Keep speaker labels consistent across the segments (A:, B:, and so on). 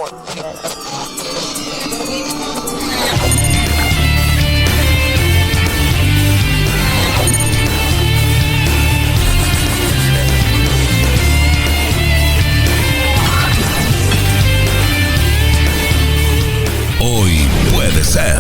A: Hoy puede ser.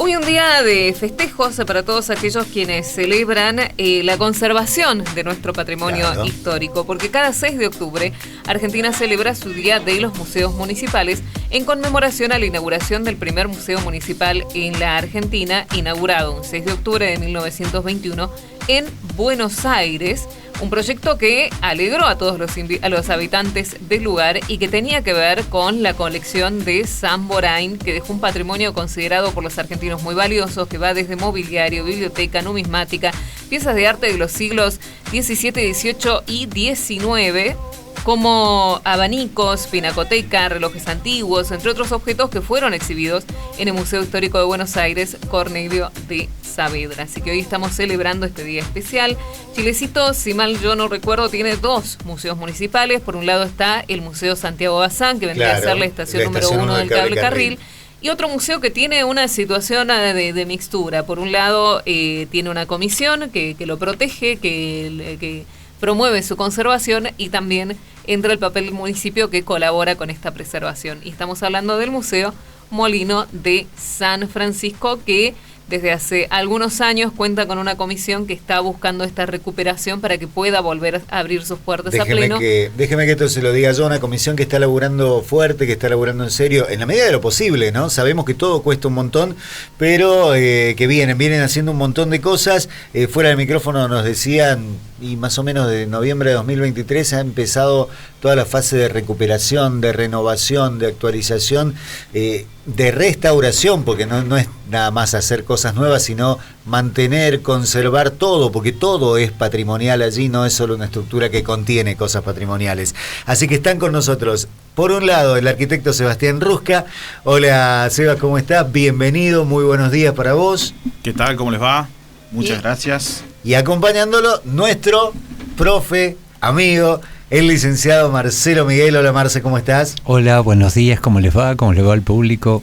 B: Hoy un día de festejos para todos aquellos quienes celebran la conservación de nuestro patrimonio histórico, porque cada 6 de octubre Argentina celebra su Día de los Museos Municipales en conmemoración a la inauguración del primer museo municipal en la Argentina, inaugurado un 6 de octubre de 1921 en Buenos Aires. Un proyecto que alegró a todos los habitantes del lugar y que tenía que ver con la colección de Samborain, que dejó un patrimonio considerado por los argentinos muy valioso, que va desde mobiliario, biblioteca, numismática, piezas de arte de los siglos XVII, XVIII y XIX, como abanicos, pinacoteca, relojes antiguos, entre otros objetos que fueron exhibidos en el Museo Histórico de Buenos Aires, Cornelio de Saavedra. Así que hoy estamos celebrando este día especial. Chilecito, si mal yo no recuerdo, tiene 2 museos municipales. Por un lado está el Museo Santiago Bazán, que vendría a ser la estación número 1 del Cable Carril. Y otro museo que tiene una situación de mixtura. Por un lado, tiene una comisión que lo protege, que promueve su conservación, y también entra el papel del municipio que colabora con esta preservación. Y estamos hablando del Museo Molino de San Francisco, que desde hace algunos años cuenta con una comisión que está buscando esta recuperación para que pueda volver a abrir sus puertas a pleno.
C: Déjeme que esto se lo diga yo, una comisión que está laburando fuerte, que está laburando en serio, en la medida de lo posible, ¿no? Sabemos que todo cuesta un montón, pero que vienen haciendo un montón de cosas. Fuera del micrófono nos decían, y más o menos de noviembre de 2023 ha empezado toda la fase de recuperación, de renovación, de actualización, de restauración, porque no es nada más hacer cosas nuevas, sino mantener, conservar todo, porque todo es patrimonial allí, no es solo una estructura que contiene cosas patrimoniales. Así que están con nosotros, por un lado, el arquitecto Sebastián Rusca. Hola, Seba, ¿cómo estás? Bienvenido, muy buenos días para vos.
D: ¿Qué tal? ¿Cómo les va? Muchas gracias.
C: Y acompañándolo, nuestro profe, amigo, el licenciado Marcelo Miguel. Hola, Marce, ¿cómo estás?
E: Hola, buenos días, ¿cómo les va? ¿Cómo les va al público?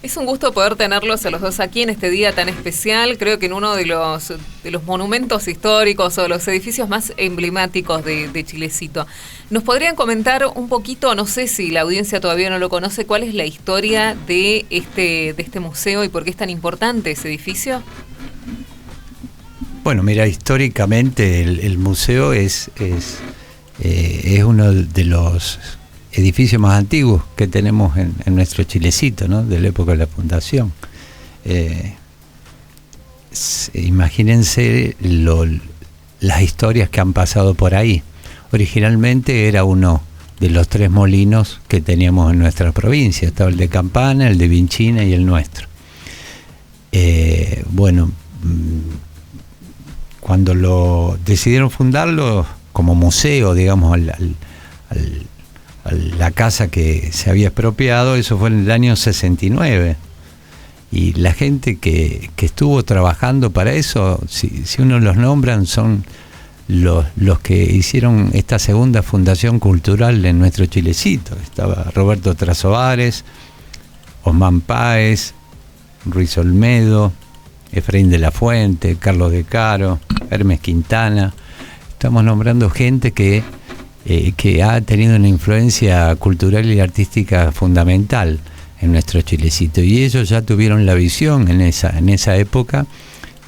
B: Es un gusto poder tenerlos a los dos aquí en este día tan especial. Creo que en uno de los monumentos históricos o los edificios más emblemáticos de Chilecito. ¿Nos podrían comentar un poquito, no sé si la audiencia todavía no lo conoce, cuál es la historia de este museo y por qué es tan importante ese edificio?
E: Bueno, mira, históricamente el museo es uno de los edificios más antiguos que tenemos en nuestro Chilecito, ¿no? De la época de la fundación. Imagínense las historias que han pasado por ahí. Originalmente era uno de los 3 molinos que teníamos en nuestra provincia. Estaba el de Campana, el de Vinchina y el nuestro. Cuando lo decidieron fundarlo como museo, digamos, la casa que se había expropiado, eso fue en el año 69. Y la gente que estuvo trabajando para eso, si uno los nombran, son los que hicieron esta segunda fundación cultural en nuestro Chilecito. Estaba Roberto Trasoares, Osman Páez, Ruiz Olmedo, Efraín de la Fuente, Carlos de Caro, Hermes Quintana. Estamos nombrando gente que ha tenido una influencia cultural y artística fundamental en nuestro Chilecito. Y ellos ya tuvieron la visión en esa época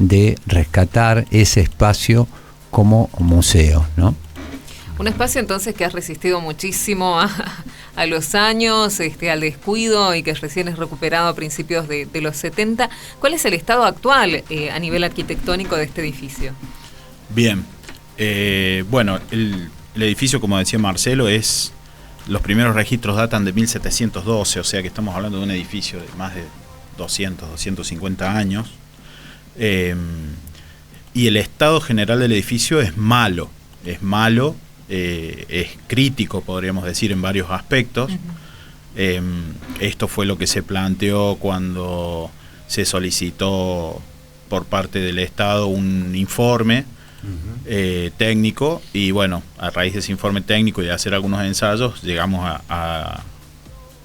E: de rescatar ese espacio como museo, ¿no?
B: Un espacio entonces que ha resistido muchísimo a los años, al descuido, y que recién es recuperado a principios de los 70. ¿Cuál es el estado actual a nivel arquitectónico de este edificio?
D: Bien, bueno, el edificio, como decía Marcelo, los primeros registros datan de 1712, o sea que estamos hablando de un edificio de más de 200, 250 años. Y el estado general del edificio es malo, es crítico, podríamos decir, en varios aspectos. Esto fue lo que se planteó cuando se solicitó por parte del Estado un informe técnico, y bueno, a raíz de ese informe técnico y de hacer algunos ensayos, llegamos a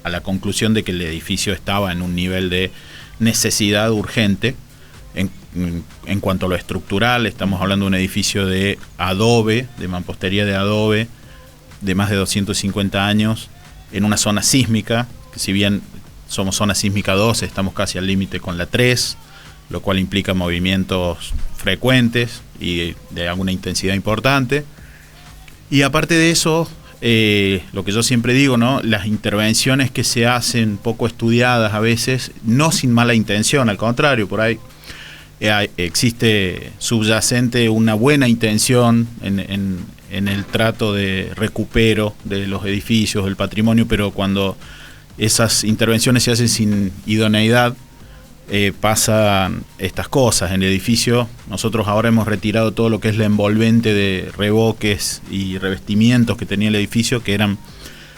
D: la conclusión de que el edificio estaba en un nivel de necesidad urgente. En cuanto a lo estructural, estamos hablando de un edificio de adobe, de mampostería de adobe, de más de 250 años, en una zona sísmica, que si bien somos zona sísmica 2, estamos casi al límite con la 3, lo cual implica movimientos frecuentes y de alguna intensidad importante. Y aparte de eso, lo que yo siempre digo, ¿no? Las intervenciones que se hacen poco estudiadas a veces, no sin mala intención, al contrario, por ahí existe subyacente una buena intención en el trato de recupero de los edificios, del patrimonio, pero cuando esas intervenciones se hacen sin idoneidad, pasan estas cosas. En el edificio nosotros ahora hemos retirado todo lo que es la envolvente de revoques y revestimientos que tenía el edificio, que eran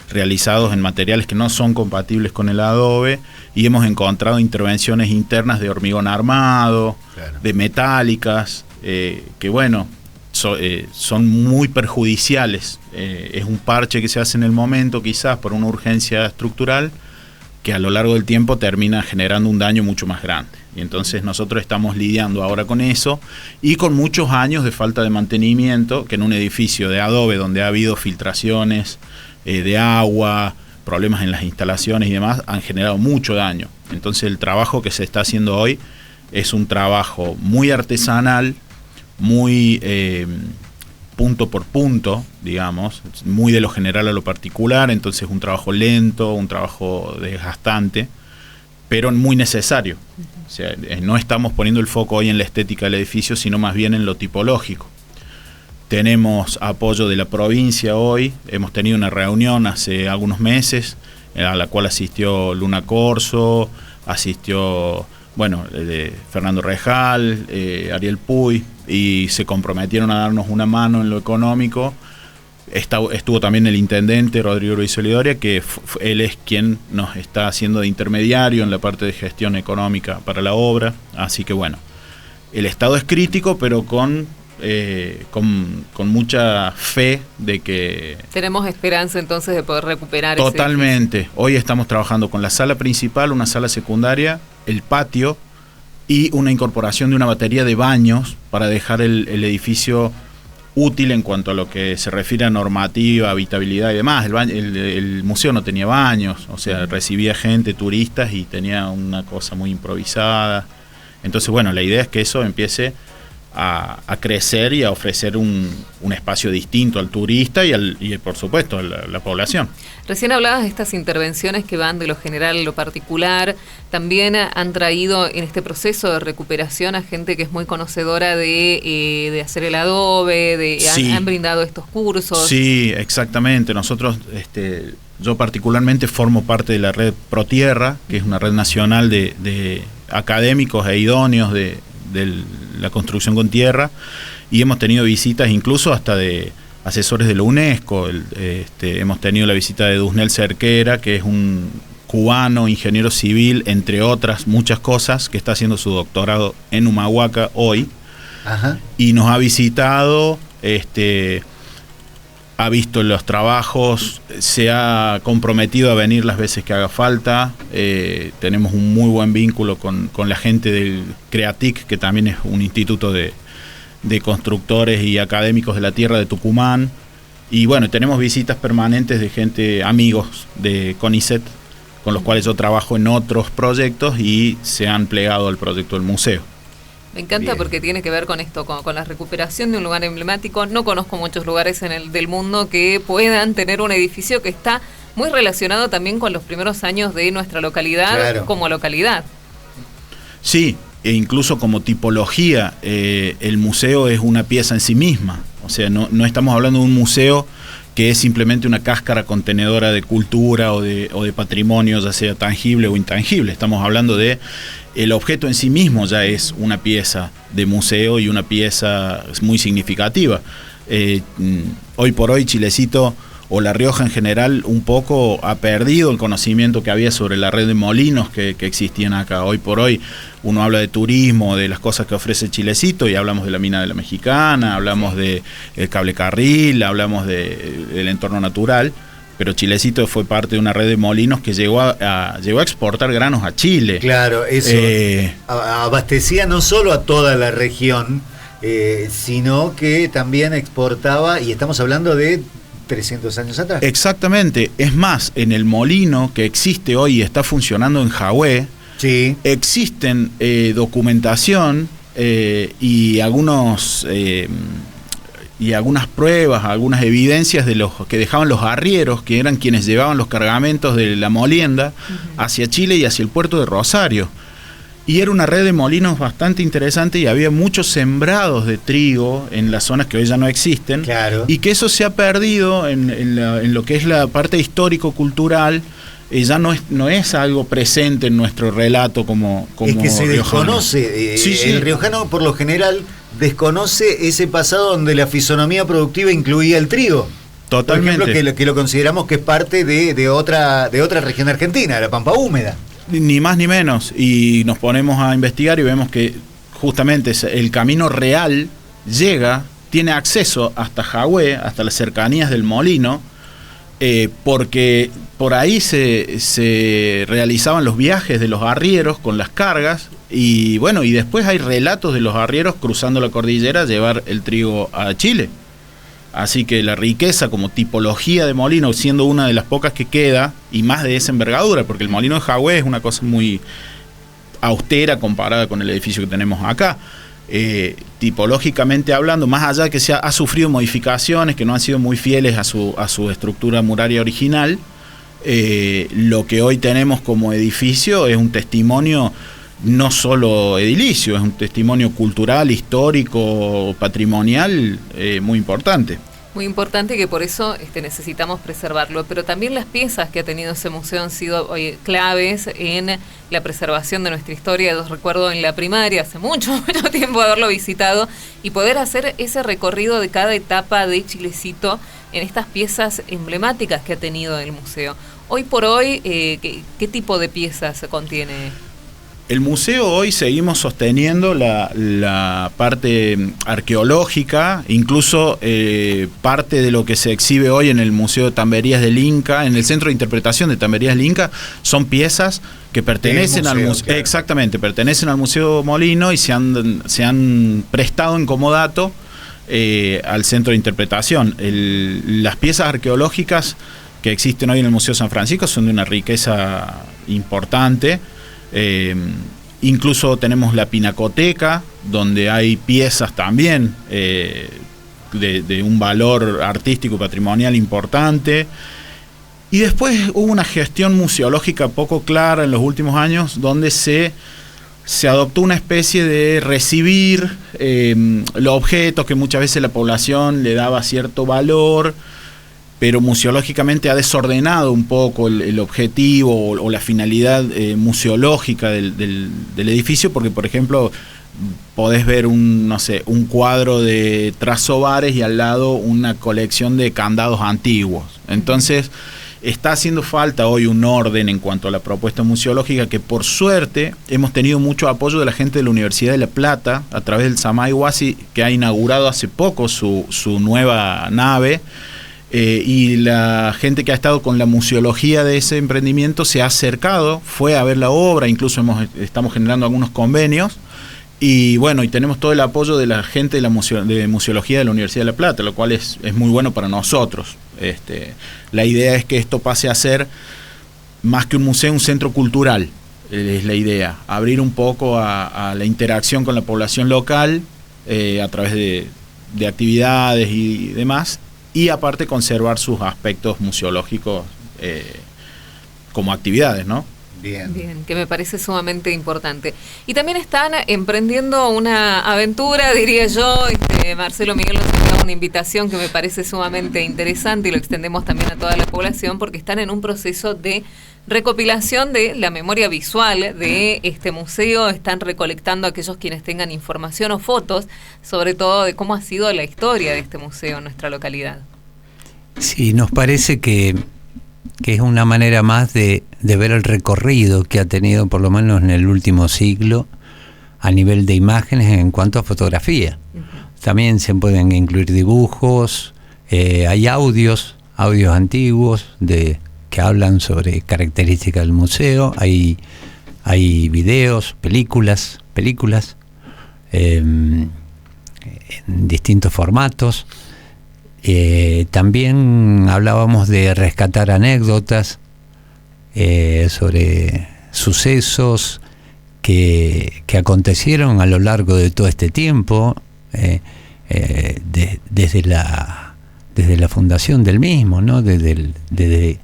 D: realizados en materiales que no son compatibles con el adobe, y hemos encontrado intervenciones internas de hormigón armado, claro, de metálicas, que bueno, son muy perjudiciales. Es un parche que se hace en el momento, quizás por una urgencia estructural, que a lo largo del tiempo termina generando un daño mucho más grande. Y entonces nosotros estamos lidiando ahora con eso, y con muchos años de falta de mantenimiento, que en un edificio de adobe donde ha habido filtraciones de agua, problemas en las instalaciones y demás, han generado mucho daño. Entonces el trabajo que se está haciendo hoy es un trabajo muy artesanal, muy punto por punto, digamos, muy de lo general a lo particular. Entonces un trabajo lento, un trabajo desgastante, pero muy necesario. O sea, no estamos poniendo el foco hoy en la estética del edificio, sino más bien en lo tipológico. Tenemos apoyo de la provincia hoy. Hemos tenido una reunión hace algunos meses a la cual asistió Luna Corso, asistió, bueno, Fernando Rejal, Ariel Puy, y se comprometieron a darnos una mano en lo económico. Estuvo también el intendente Rodrigo Ruiz Solidoria, que él es quien nos está haciendo de intermediario en la parte de gestión económica para la obra. Así que bueno, el estado es crítico, pero con mucha fe de que... Tenemos esperanza entonces de poder recuperar. Totalmente. Hoy estamos trabajando con la sala principal, una sala secundaria, el patio y una incorporación de una batería de baños para dejar el edificio útil en cuanto a lo que se refiere a normativa, habitabilidad y demás. El museo no tenía baños, o sea, recibía gente, turistas, y tenía una cosa muy improvisada. Entonces, bueno, la idea es que eso empiece a crecer y a ofrecer un espacio distinto al turista y por supuesto a la población. Recién hablabas de estas intervenciones que van de lo general a lo particular. También han traído en este proceso de recuperación a gente que es muy conocedora de hacer el adobe, sí, han brindado estos cursos. Sí, exactamente. Nosotros, yo particularmente formo parte de la red ProTierra, que es una red nacional de académicos e idóneos de la construcción con tierra, y hemos tenido visitas incluso hasta de asesores de la UNESCO. Hemos tenido la visita de Dusnel Cerquera, que es un cubano, ingeniero civil, entre otras muchas cosas, que está haciendo su doctorado en Humahuaca hoy. Ajá. Y nos ha visitado, ha visto los trabajos, se ha comprometido a venir las veces que haga falta. Tenemos un muy buen vínculo con la gente del CREATIC, que también es un instituto de constructores y académicos de la tierra de Tucumán. Y bueno, tenemos visitas permanentes de gente, amigos de CONICET, con los cuales yo trabajo en otros proyectos y se han plegado al proyecto del museo. Me encanta. Bien. Porque tiene que ver con esto, con la recuperación de un lugar emblemático. No conozco muchos lugares del mundo que puedan tener un edificio que está muy relacionado también con los primeros años de nuestra localidad, claro, como localidad. Sí, e incluso como tipología, el museo es una pieza en sí misma. O sea, no estamos hablando de un museo que es simplemente una cáscara contenedora de cultura o de patrimonio, ya sea tangible o intangible. Estamos hablando de el objeto en sí mismo, ya es una pieza de museo y una pieza muy significativa. Hoy por hoy Chilecito o La Rioja en general, un poco ha perdido el conocimiento que había sobre la red de molinos que existían acá. Hoy por hoy uno habla de turismo, de las cosas que ofrece Chilecito, y hablamos de la mina de la Mexicana, hablamos del cable carril, hablamos del entorno natural, pero Chilecito fue parte de una red de molinos que llegó a exportar granos a Chile.
C: Claro, eso abastecía no solo a toda la región, sino que también exportaba, y estamos hablando de 300 años atrás.
D: Exactamente. Es más, en el molino que existe hoy y está funcionando en Jahue,
C: sí,
D: existen documentación y algunas pruebas, algunas evidencias de los que dejaban los arrieros, que eran quienes llevaban los cargamentos de la molienda hacia Chile y hacia el puerto de Rosario. Y era una red de molinos bastante interesante, y había muchos sembrados de trigo en las zonas que hoy ya no existen.
C: Claro.
D: Y que eso se ha perdido en lo que es la parte histórico-cultural. Ya no es algo presente en nuestro relato como
C: es que se
D: riojano.
C: Desconoce.
D: Sí.
C: El riojano, por lo general, desconoce ese pasado donde la fisonomía productiva incluía el trigo.
D: Totalmente.
C: Por ejemplo, que lo consideramos que es parte de otra región argentina, de la Pampa Húmeda.
D: Ni más ni menos. Y nos ponemos a investigar y vemos que justamente el camino real tiene acceso hasta Jahue, hasta las cercanías del molino, porque por ahí se realizaban los viajes de los arrieros con las cargas, y bueno, y después hay relatos de los arrieros cruzando la cordillera a llevar el trigo a Chile. Así que la riqueza como tipología de molino, siendo una de las pocas que queda, y más de esa envergadura, porque el molino de Jahue es una cosa muy austera comparada con el edificio que tenemos acá. Tipológicamente hablando, más allá de que ha sufrido modificaciones que no han sido muy fieles a su estructura muraria original, lo que hoy tenemos como edificio es un testimonio no solo edilicio, es un testimonio cultural, histórico, patrimonial muy importante.
B: Muy importante, que por eso necesitamos preservarlo, pero también las piezas que ha tenido ese museo han sido claves en la preservación de nuestra historia. Yo recuerdo en la primaria, hace mucho tiempo, haberlo visitado y poder hacer ese recorrido de cada etapa de Chilecito en estas piezas emblemáticas que ha tenido el museo. Hoy por hoy, ¿qué tipo de piezas contiene?
D: El museo hoy seguimos sosteniendo la parte arqueológica, incluso parte de lo que se exhibe hoy en el Museo de Tamberías del Inca, en el Centro de Interpretación de Tamberías del Inca, son piezas que pertenecen al museo. Claro. Exactamente, pertenecen al Museo Molino y se han prestado en comodato al Centro de Interpretación. Las piezas arqueológicas que existen hoy en el Museo San Francisco son de una riqueza importante. Incluso tenemos la Pinacoteca, donde hay piezas también de un valor artístico patrimonial importante. Y después hubo una gestión museológica poco clara en los últimos años, donde se adoptó una especie de recibir los objetos que muchas veces la población le daba cierto valor, pero museológicamente ha desordenado un poco el objetivo o la finalidad museológica del edificio, porque por ejemplo podés ver un cuadro de Trasobares y al lado una colección de candados antiguos. Entonces está haciendo falta hoy un orden en cuanto a la propuesta museológica, que por suerte hemos tenido mucho apoyo de la gente de la Universidad de La Plata a través del Samay Huasi, que ha inaugurado hace poco su nueva nave. Y la gente que ha estado con la museología de ese emprendimiento se ha acercado, fue a ver la obra, incluso estamos generando algunos convenios, y bueno, y tenemos todo el apoyo de la gente de museología de la Universidad de La Plata, lo cual es muy bueno para nosotros. La idea es que esto pase a ser más que un museo, un centro cultural, es la idea, abrir un poco a la interacción con la población local a través de actividades y demás, y aparte conservar sus aspectos museológicos como actividades, ¿no?
B: Bien, que me parece sumamente importante. Y también están emprendiendo una aventura, diría yo. Marcelo Miguel nos envió una invitación que me parece sumamente interesante y lo extendemos también a toda la población, porque están en un proceso de recopilación de la memoria visual de este museo. Están recolectando a aquellos quienes tengan información o fotos, sobre todo de cómo ha sido la historia de este museo en nuestra localidad.
E: Sí, nos parece que es una manera más de ver el recorrido que ha tenido, por lo menos en el último siglo, a nivel de imágenes en cuanto a fotografía. También se pueden incluir dibujos, hay audios antiguos que hablan sobre características del museo, hay videos, películas en distintos formatos. También hablábamos de rescatar anécdotas sobre sucesos que acontecieron a lo largo de todo este tiempo, desde la fundación del mismo, ¿no? Desde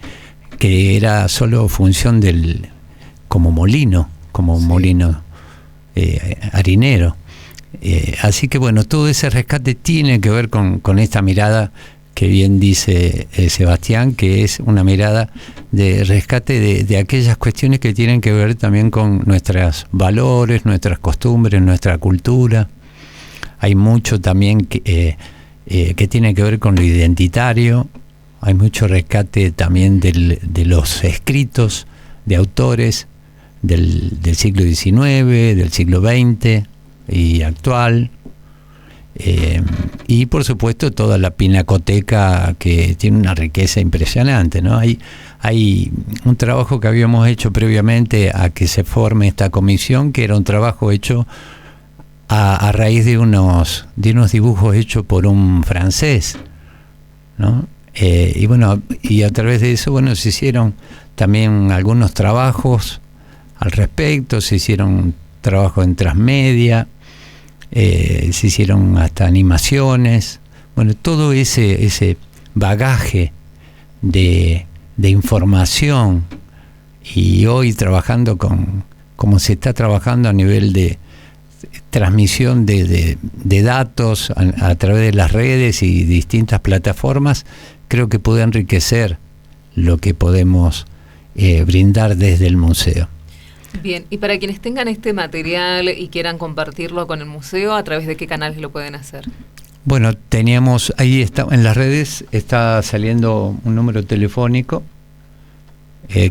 E: que era solo función como molino harinero. Así que bueno, todo ese rescate tiene que ver con esta mirada que bien dice Sebastián, que es una mirada de rescate de aquellas cuestiones que tienen que ver también con nuestros valores, nuestras costumbres, nuestra cultura. Hay mucho también que tiene que ver con lo identitario. Hay mucho rescate también de los escritos de autores del siglo XIX, del siglo XX y actual. Y por supuesto toda la pinacoteca, que tiene una riqueza impresionante, ¿no? Hay un trabajo que habíamos hecho previamente a que se forme esta comisión, que era un trabajo hecho a raíz de unos dibujos hechos por un francés, ¿no? Y bueno, y a través de eso, bueno, se hicieron también algunos trabajos al respecto, se hicieron trabajos en transmedia, se hicieron hasta animaciones. Bueno, todo ese bagaje de información, y hoy trabajando como se está trabajando a nivel de transmisión de datos a través de las redes y distintas plataformas, creo que puede enriquecer lo que podemos brindar desde el museo.
B: Bien, y para quienes tengan este material y quieran compartirlo con el museo, ¿a través de qué canales lo pueden hacer?
E: Bueno, teníamos, ahí está, en las redes está saliendo un número telefónico,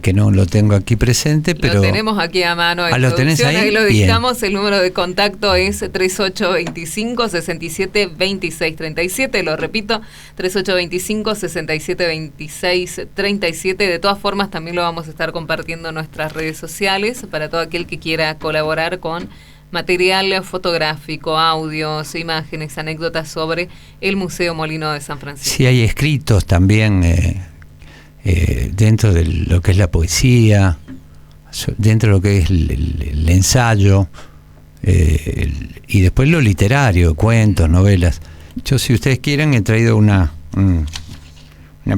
E: que no lo tengo aquí presente, pero...
B: Lo tenemos aquí a mano.
E: ¿Lo tenés ahí?
B: Ahí lo
E: Bien.
B: dictamos. El número de contacto es 3825-672637. Lo repito, 3825-672637. De todas formas, también lo vamos a estar compartiendo en nuestras redes sociales para todo aquel que quiera colaborar con material fotográfico, audios, imágenes, anécdotas sobre el Museo Molino de San Francisco.
E: Sí, hay escritos también dentro de lo que es la poesía, dentro de lo que es el ensayo, y después lo literario, cuentos, novelas. Yo, si ustedes quieren, he traído una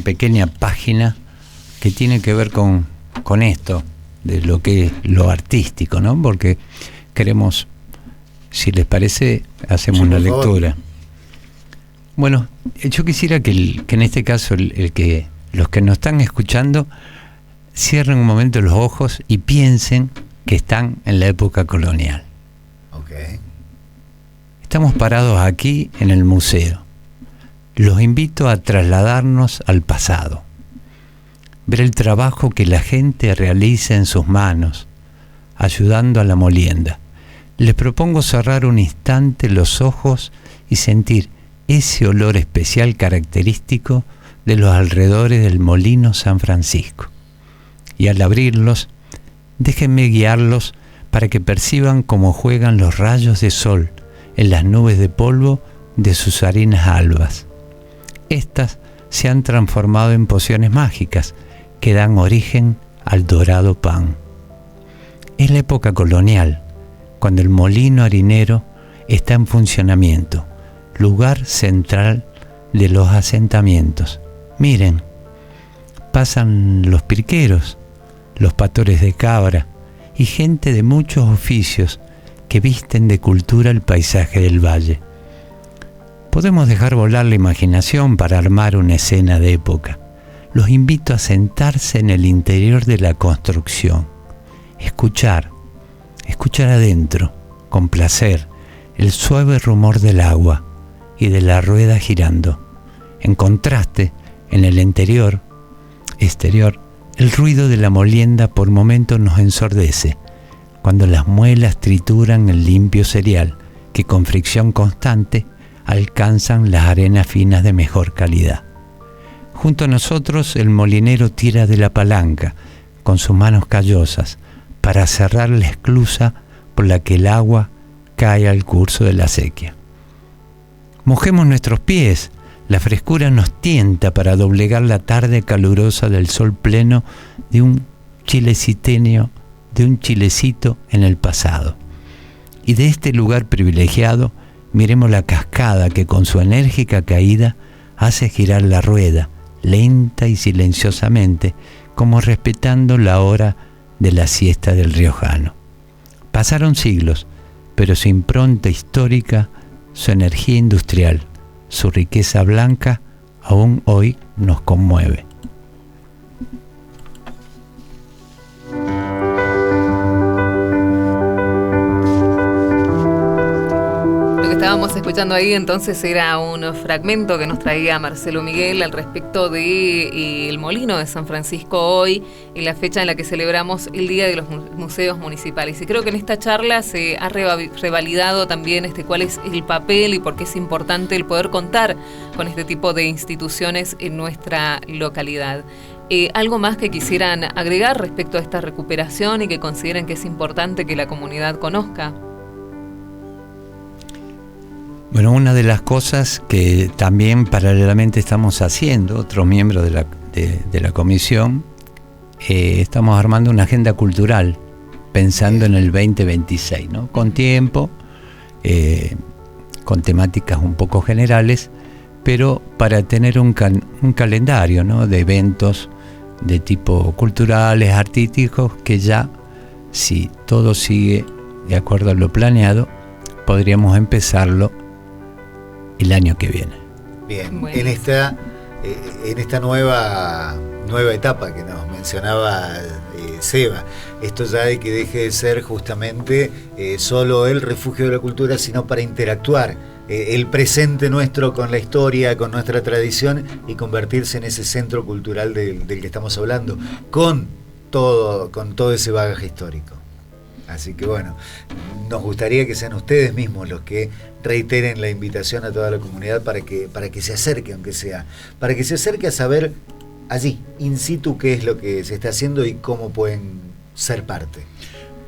E: pequeña página que tiene que ver con esto, de lo que es lo artístico, ¿no? Porque queremos, si les parece, hacemos una lectura. Bueno, yo quisiera que en este caso los que nos están escuchando cierren un momento los ojos y piensen que están en la época colonial.
C: Okay.
E: Estamos parados aquí en el museo. Los invito a trasladarnos al pasado, ver el trabajo que la gente realiza en sus manos, ayudando a la molienda. Les propongo cerrar un instante los ojos y sentir ese olor especial característico de los alrededores del Molino San Francisco. Y al abrirlos, déjenme guiarlos para que perciban cómo juegan los rayos de sol en las nubes de polvo de sus harinas albas. Estas se han transformado en pociones mágicas que dan origen al dorado pan. Es la época colonial, cuando el molino harinero está en funcionamiento, lugar central de los asentamientos. Miren, pasan los pirqueros, los pastores de cabra y gente de muchos oficios que visten de cultura el paisaje del valle. Podemos dejar volar la imaginación para armar una escena de época. Los invito a sentarse en el interior de la construcción, escuchar adentro, con placer, el suave rumor del agua y de la rueda girando. En contraste, En el exterior, el ruido de la molienda por momentos nos ensordece, cuando las muelas trituran el limpio cereal, que con fricción constante alcanzan las arenas finas de mejor calidad. Junto a nosotros el molinero tira de la palanca, con sus manos callosas, para cerrar la esclusa por la que el agua cae al curso de la acequia. Mojemos nuestros pies, la frescura nos tienta para doblegar la tarde calurosa del sol pleno de un chilecito en el pasado. Y de este lugar privilegiado, miremos la cascada que con su enérgica caída hace girar la rueda, lenta y silenciosamente, como respetando la hora de la siesta del riojano. Pasaron siglos, pero su impronta histórica, su energía industrial, su riqueza blanca, aún hoy nos conmueve.
B: Estábamos escuchando ahí, entonces era un fragmento que nos traía Marcelo Miguel al respecto de el Molino de San Francisco hoy y la fecha en la que celebramos el Día de los Museos Municipales. Y creo que en esta charla se ha revalidado también cuál es el papel y por qué es importante el poder contar con este tipo de instituciones en nuestra localidad. ¿Algo más que quisieran agregar respecto a esta recuperación y que consideren que es importante que la comunidad conozca?
E: Bueno, una de las cosas que también paralelamente estamos haciendo, otros miembros de la comisión, estamos armando una agenda cultural pensando en el 2026, ¿no? Con tiempo, con temáticas un poco generales, pero para tener un calendario, ¿no? De eventos de tipo culturales, artísticos, que ya, si todo sigue de acuerdo a lo planeado, podríamos empezarlo el año que viene.
C: Bien, bueno. en esta nueva etapa que nos mencionaba Seba, esto ya de que deje de ser justamente solo el refugio de la cultura, sino para interactuar el presente nuestro con la historia, con nuestra tradición y convertirse en ese centro cultural del que estamos hablando, con todo ese bagaje histórico. Así que bueno, nos gustaría que sean ustedes mismos los que reiteren la invitación a toda la comunidad para que se acerque, aunque sea, para que se acerque a saber allí, in situ, qué es lo que se está haciendo y cómo pueden ser parte.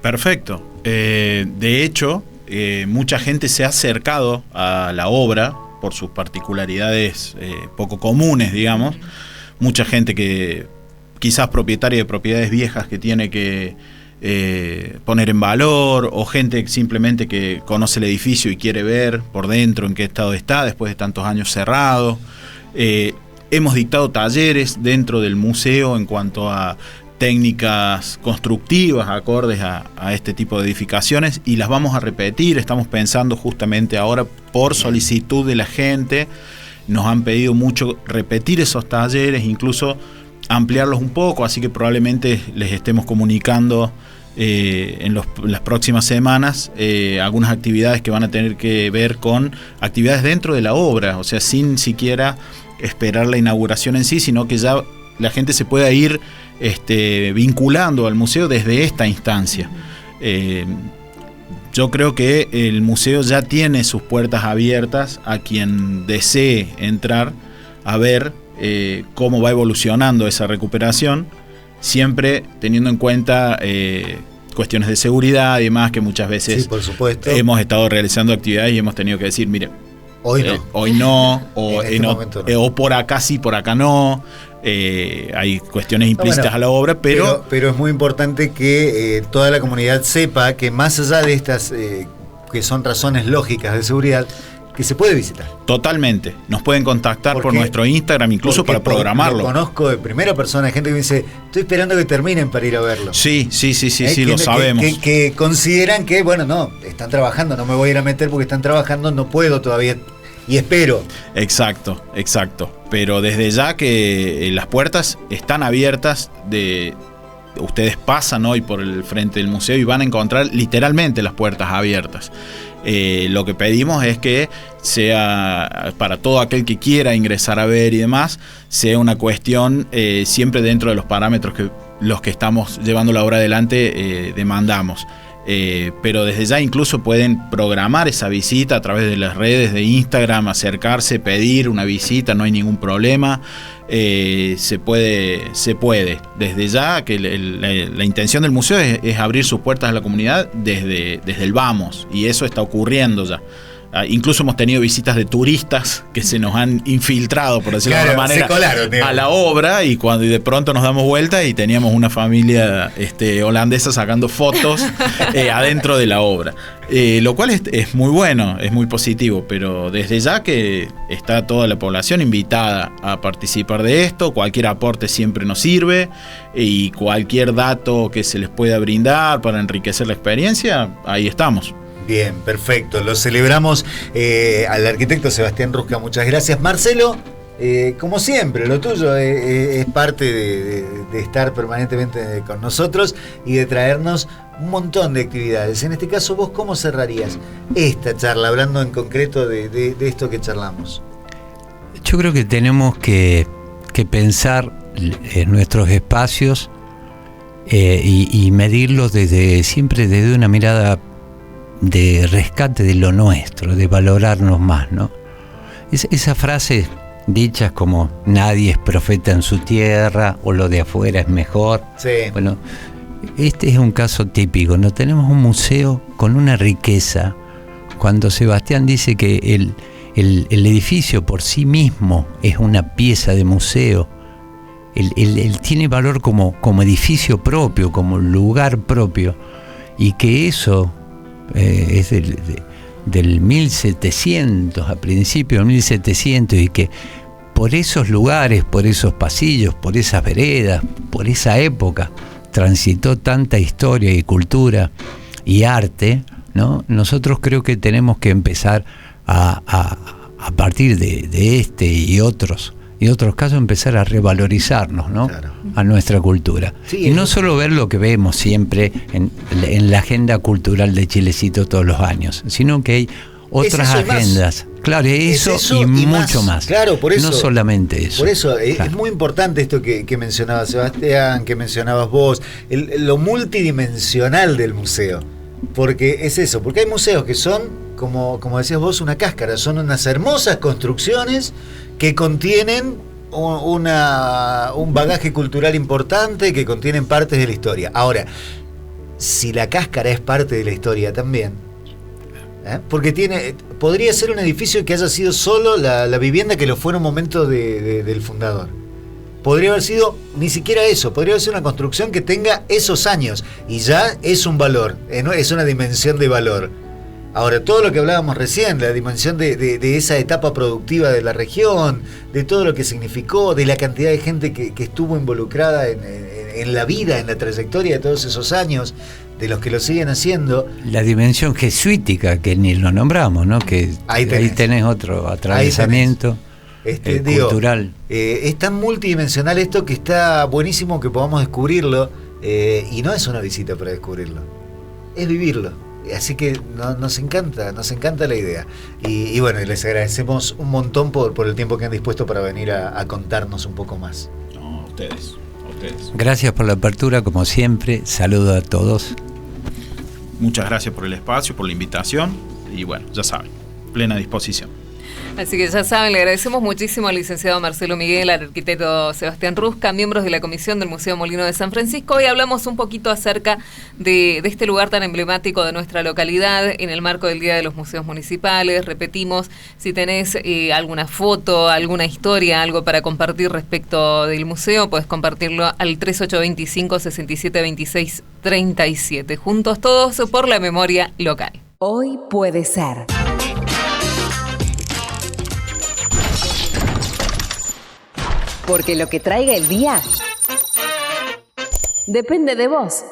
D: Perfecto. De hecho, mucha gente se ha acercado a la obra por sus particularidades poco comunes, digamos. Mucha gente que quizás propietaria de propiedades viejas que tiene que poner en valor, o gente simplemente que conoce el edificio y quiere ver por dentro en qué estado está después de tantos años cerrado. Hemos dictado talleres dentro del museo en cuanto a técnicas constructivas acordes a este tipo de edificaciones, y las vamos a repetir. Estamos pensando justamente ahora, por solicitud de la gente, nos han pedido mucho repetir esos talleres, incluso ampliarlos un poco, así que probablemente les estemos comunicando en las próximas semanas algunas actividades que van a tener que ver con actividades dentro de la obra, o sea, sin siquiera esperar la inauguración en sí, sino que ya la gente se pueda ir vinculando al museo desde esta instancia. Yo creo que el museo ya tiene sus puertas abiertas a quien desee entrar a ver cómo va evolucionando esa recuperación, siempre teniendo en cuenta cuestiones de seguridad y demás, que muchas veces
C: sí, por supuesto,
D: hemos estado realizando actividades y hemos tenido que decir, mire, hoy no, o por acá sí, por acá no. Hay cuestiones implícitas a la obra, pero
C: es muy importante que toda la comunidad sepa que más allá de estas que son razones lógicas de seguridad, que se puede visitar.
D: Totalmente. Nos pueden contactar por nuestro Instagram, incluso para programarlo.
C: Lo conozco de primera persona, gente que me dice, estoy esperando que terminen para ir a verlo.
D: Sí, lo sabemos.
C: Que consideran que, bueno, no, están trabajando, no me voy a ir a meter porque están trabajando, no puedo todavía y espero.
D: Exacto. Pero desde ya que las puertas están abiertas, ustedes pasan hoy por el frente del museo y van a encontrar literalmente las puertas abiertas. Lo que pedimos es que sea, para todo aquel que quiera ingresar a ver y demás, sea una cuestión siempre dentro de los parámetros que los que estamos llevando la obra adelante demandamos. Pero desde ya incluso pueden programar esa visita a través de las redes de Instagram, acercarse, pedir una visita, no hay ningún problema. Se puede. Desde ya que la intención del museo es abrir sus puertas a la comunidad desde el vamos, y eso está ocurriendo ya. Incluso hemos tenido visitas de turistas que se nos han infiltrado, por decirlo de alguna manera, a la obra, y cuando de pronto nos damos vuelta y teníamos una familia holandesa sacando fotos adentro de la obra. Lo cual es muy bueno, es muy positivo, pero desde ya que está toda la población invitada a participar de esto, cualquier aporte siempre nos sirve, y cualquier dato que se les pueda brindar para enriquecer la experiencia, ahí estamos.
C: Bien, perfecto. Lo celebramos al arquitecto Sebastián Rusca. Muchas gracias. Marcelo, como siempre, lo tuyo es parte de estar permanentemente con nosotros y de traernos un montón de actividades. En este caso, ¿vos cómo cerrarías esta charla, hablando en concreto de esto que charlamos?
E: Yo creo que tenemos que pensar en nuestros espacios y medirlos siempre desde una mirada de rescate de lo nuestro, de valorarnos más, ¿no? Esas frases dichas como nadie es profeta en su tierra o lo de afuera es mejor.
C: Sí.
E: Bueno, este es un caso típico, ¿no? Tenemos un museo con una riqueza. Cuando Sebastián dice que el edificio por sí mismo es una pieza de museo, él tiene valor como edificio propio, como lugar propio, y que eso es del 1700, a principios del 1700, y que por esos lugares, por esos pasillos, por esas veredas, por esa época, transitó tanta historia y cultura y arte, ¿no? Nosotros creo que tenemos que empezar a partir de este y otros casos, empezar a revalorizarnos, ¿no? Claro. A nuestra cultura. Sí, y no solo ver lo que vemos siempre en la agenda cultural de Chilecito todos los años, sino que hay otras agendas. Claro, eso y mucho más.
C: Claro, por eso.
E: No solamente eso.
C: Por eso es muy importante esto que mencionaba Sebastián, que mencionabas vos, lo multidimensional del museo. Porque es eso, porque hay museos que son, como decías vos, una cáscara, son unas hermosas construcciones que contienen un bagaje cultural importante, que contienen partes de la historia. Ahora, si la cáscara es parte de la historia también, porque podría ser un edificio que haya sido solo la vivienda que lo fue en un momento del fundador. Podría haber sido ni siquiera eso, podría haber sido una construcción que tenga esos años, y ya es un valor, es una dimensión de valor. Ahora, todo lo que hablábamos recién, la dimensión de esa etapa productiva de la región, de todo lo que significó, de la cantidad de gente que estuvo involucrada en la vida, en la trayectoria de todos esos años, de los que lo siguen haciendo.
E: La dimensión jesuítica, que ni lo nombramos, ¿no? Que ahí tenés otro atravesamiento cultural.
C: Es tan multidimensional esto que está buenísimo que podamos descubrirlo, y no es una visita para descubrirlo, es vivirlo. Así que nos encanta la idea. Y bueno, les agradecemos un montón por el tiempo que han dispuesto para venir a contarnos un poco más.
D: No, a ustedes.
E: Gracias por la apertura, como siempre. Saludo a todos.
D: Muchas gracias por el espacio, por la invitación. Y bueno, ya saben, plena disposición.
B: Así que ya saben, le agradecemos muchísimo al licenciado Marcelo Miguel, al arquitecto Sebastián Rusca, miembros de la comisión del Museo Molino de San Francisco. Hoy hablamos un poquito acerca de este lugar tan emblemático de nuestra localidad en el marco del Día de los Museos Municipales. Repetimos, si tenés alguna foto, alguna historia, algo para compartir respecto del museo, puedes compartirlo al 3825-6726-37. Juntos todos por la memoria local.
F: Hoy puede ser. Porque lo que traiga el día depende de vos.